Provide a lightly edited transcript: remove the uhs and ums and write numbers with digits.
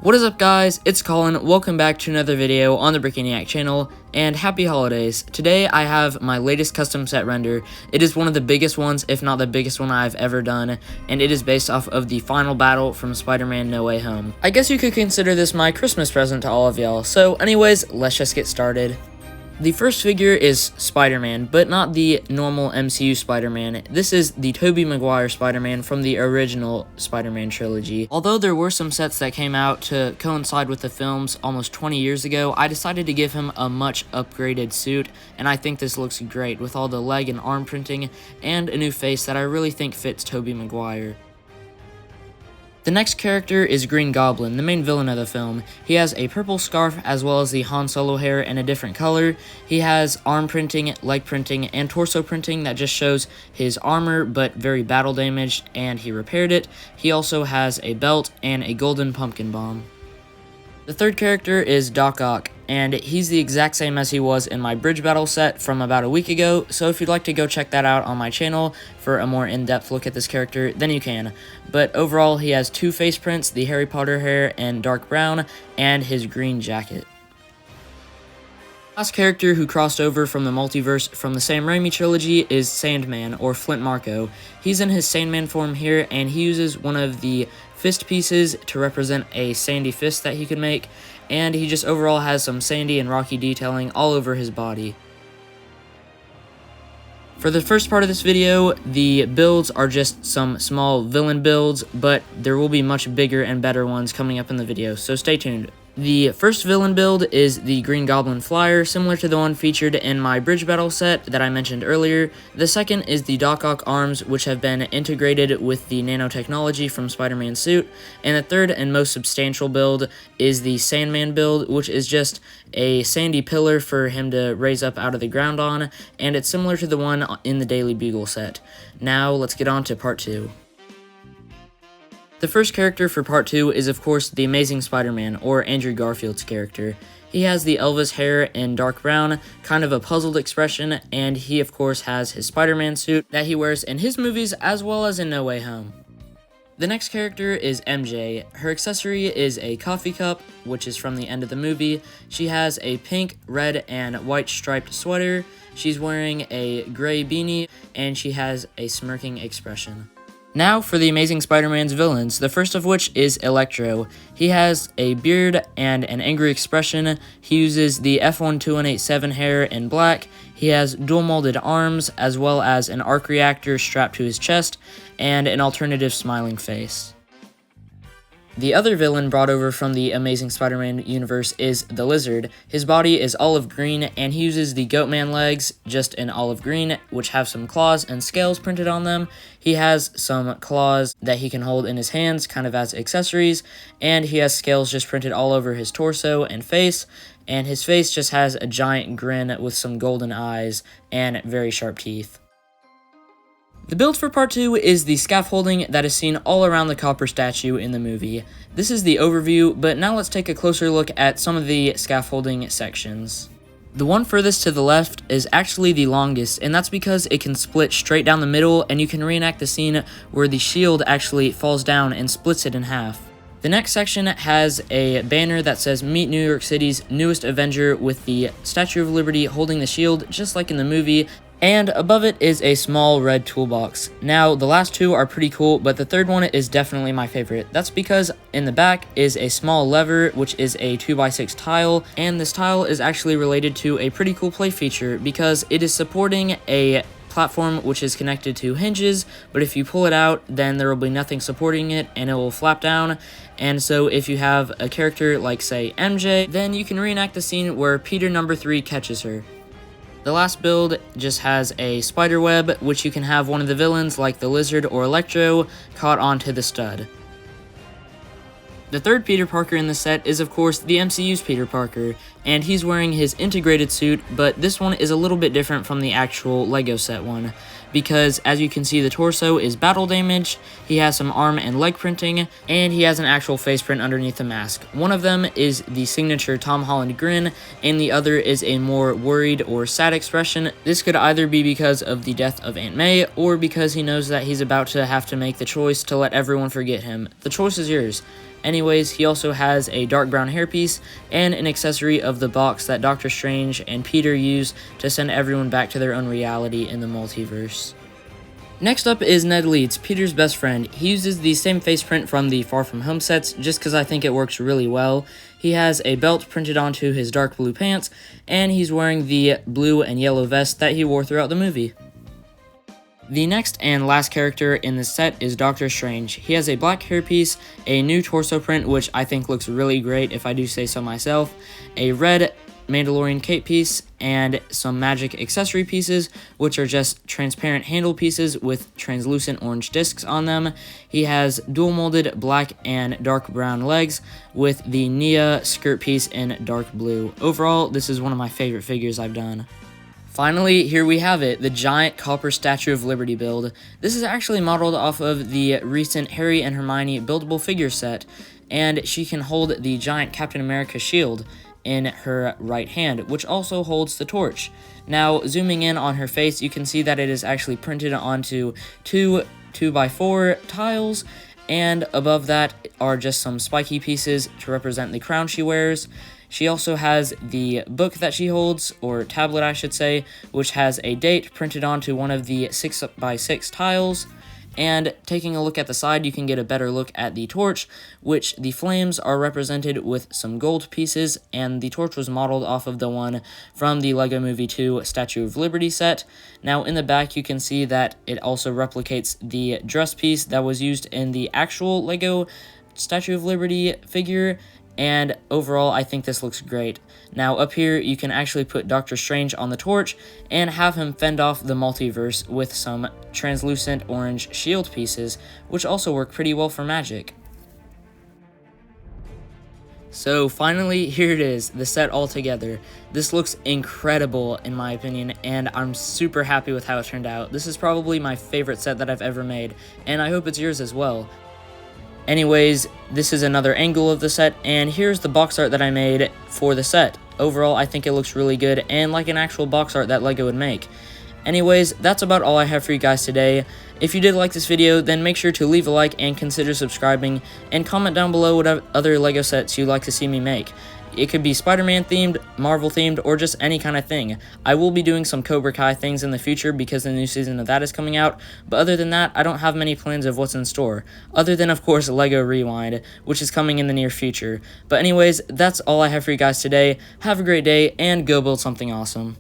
What is up, guys? It's Colin. Welcome back to another video on the Brickaniac channel, and happy holidays. Today I have my latest custom set render. It is one of the biggest ones, if not the biggest one I've ever done, and it is based off of the final battle from Spider-Man No Way Home. I guess you could consider this my Christmas present to all of y'all. So anyways, let's just get started. The first figure is Spider-Man, but not the normal MCU Spider-Man. This is the Tobey Maguire Spider-Man from the original Spider-Man trilogy. Although there were some sets that came out to coincide with the films almost 20 years ago, I decided to give him a much upgraded suit, and I think this looks great with all the leg and arm printing and a new face that I really think fits Tobey Maguire. The next character is Green Goblin, the main villain of the film. He has a purple scarf as well as the Han Solo hair in a different color. He has arm printing, leg printing, and torso printing that just shows his armor but very battle damaged, and he repaired it. He also has a belt and a golden pumpkin bomb. The third character is Doc Ock, and he's the exact same as he was in my bridge battle set from about a week ago, so if you'd like to go check that out on my channel for a more in-depth look at this character, then you can. But overall, he has two face prints, the Harry Potter hair in dark brown, and his green jacket. Last character who crossed over from the multiverse from the Sam Raimi trilogy is Sandman, or Flint Marko. He's in his Sandman form here, and he uses one of the fist pieces to represent a sandy fist that he could make, and he just overall has some sandy and rocky detailing all over his body. For the first part of this video, the builds are just some small villain builds, but there will be much bigger and better ones coming up in the video, so stay tuned. The first villain build is the Green Goblin Flyer, similar to the one featured in my bridge battle set that I mentioned earlier. The second is the Doc Ock arms, which have been integrated with the nanotechnology from Spider-Man's suit. And the third and most substantial build is the Sandman build, which is just a sandy pillar for him to raise up out of the ground on, and it's similar to the one in the Daily Bugle set. Now let's get on to part 2. The first character for part 2 is of course the Amazing Spider-Man, or Andrew Garfield's character. He has the Elvis hair in dark brown, kind of a puzzled expression, and he of course has his Spider-Man suit that he wears in his movies as well as in No Way Home. The next character is MJ. Her accessory is a coffee cup, which is from the end of the movie. She has a pink, red, and white striped sweater. She's wearing a gray beanie, and she has a smirking expression. Now for the Amazing Spider-Man's villains, the first of which is Electro. He has a beard and an angry expression. He uses the F12187 hair in black. He has dual molded arms, as well as an arc reactor strapped to his chest, and an alternative smiling face. The other villain brought over from the Amazing Spider-Man universe is the Lizard. His body is olive green, and he uses the Goatman legs, just in olive green, which have some claws and scales printed on them. He has some claws that he can hold in his hands, kind of as accessories, and he has scales just printed all over his torso and face, and his face just has a giant grin with some golden eyes and very sharp teeth. The build for part 2 is the scaffolding that is seen all around the copper statue in the movie. This is the overview, but now let's take a closer look at some of the scaffolding sections. The one furthest to the left is actually the longest, and that's because it can split straight down the middle, and you can reenact the scene where the shield actually falls down and splits it in half. The next section has a banner that says "Meet New York City's newest Avenger" with the Statue of Liberty holding the shield, just like in the movie, and above it is a small red toolbox. Now, the last two are pretty cool, but the third one is definitely my favorite. That's because in the back is a small lever, which is a 2x6 tile, and this tile is actually related to a pretty cool play feature because it is supporting a platform which is connected to hinges, but if you pull it out, then there will be nothing supporting it and it will flap down. And so if you have a character like, say, MJ, then you can reenact the scene where Peter number 3 catches her. The last build just has a spider web, which you can have one of the villains like the Lizard or Electro caught onto the stud. The third Peter Parker in the set is of course the MCU's Peter Parker, and he's wearing his integrated suit, but this one is a little bit different from the actual LEGO set one. because as you can see, the torso is battle damaged, he has some arm and leg printing, and he has an actual face print underneath the mask. One of them is the signature Tom Holland grin, and the other is a more worried or sad expression. This could either be because of the death of Aunt May, or because he knows that he's about to have to make the choice to let everyone forget him. The choice is yours. Anyways, he also has a dark brown hairpiece and an accessory of the box that Doctor Strange and Peter use to send everyone back to their own reality in the multiverse. Next up is Ned Leeds, Peter's best friend. He uses the same face print from the Far From Home sets just because I think it works really well. He has a belt printed onto his dark blue pants, and he's wearing the blue and yellow vest that he wore throughout the movie. The next and last character in this set is Doctor Strange. He has a black hairpiece, a new torso print, which I think looks really great if I do say so myself, a red Mandalorian cape piece, and some magic accessory pieces, which are just transparent handle pieces with translucent orange discs on them. He has dual molded black and dark brown legs with the Nia skirt piece in dark blue. Overall, this is one of my favorite figures I've done. Finally, here we have it, the giant copper Statue of Liberty build. This is actually modeled off of the recent Harry and Hermione buildable figure set, and she can hold the giant Captain America shield in her right hand, which also holds the torch. Now, zooming in on her face, you can see that it is actually printed onto two 2x4 tiles, and above that are just some spiky pieces to represent the crown she wears. She also has the book that she holds, or tablet I should say, which has a date printed onto one of the 6x6 tiles. And taking a look at the side, you can get a better look at the torch, which the flames are represented with some gold pieces, and the torch was modeled off of the one from the LEGO Movie 2 Statue of Liberty set. Now in the back you can see that it also replicates the dress piece that was used in the actual LEGO Statue of Liberty figure, and overall I think this looks great. Now up here you can actually put Doctor Strange on the torch and have him fend off the multiverse with some translucent orange shield pieces, which also work pretty well for magic. So finally, here it is, the set all together. This looks incredible in my opinion, and I'm super happy with how it turned out. This is probably my favorite set that I've ever made, and I hope it's yours as well. Anyways, this is another angle of the set, and here's the box art that I made for the set. Overall, I think it looks really good, and like an actual box art that LEGO would make. Anyways, that's about all I have for you guys today. If you did like this video, then make sure to leave a like and consider subscribing, and comment down below what other LEGO sets you'd like to see me make. It could be Spider-Man themed, Marvel themed, or just any kind of thing. I will be doing some Cobra Kai things in the future because the new season of that is coming out, but other than that, I don't have many plans of what's in store, other than of course LEGO Rewind, which is coming in the near future. But anyways, that's all I have for you guys today. Have a great day, and go build something awesome.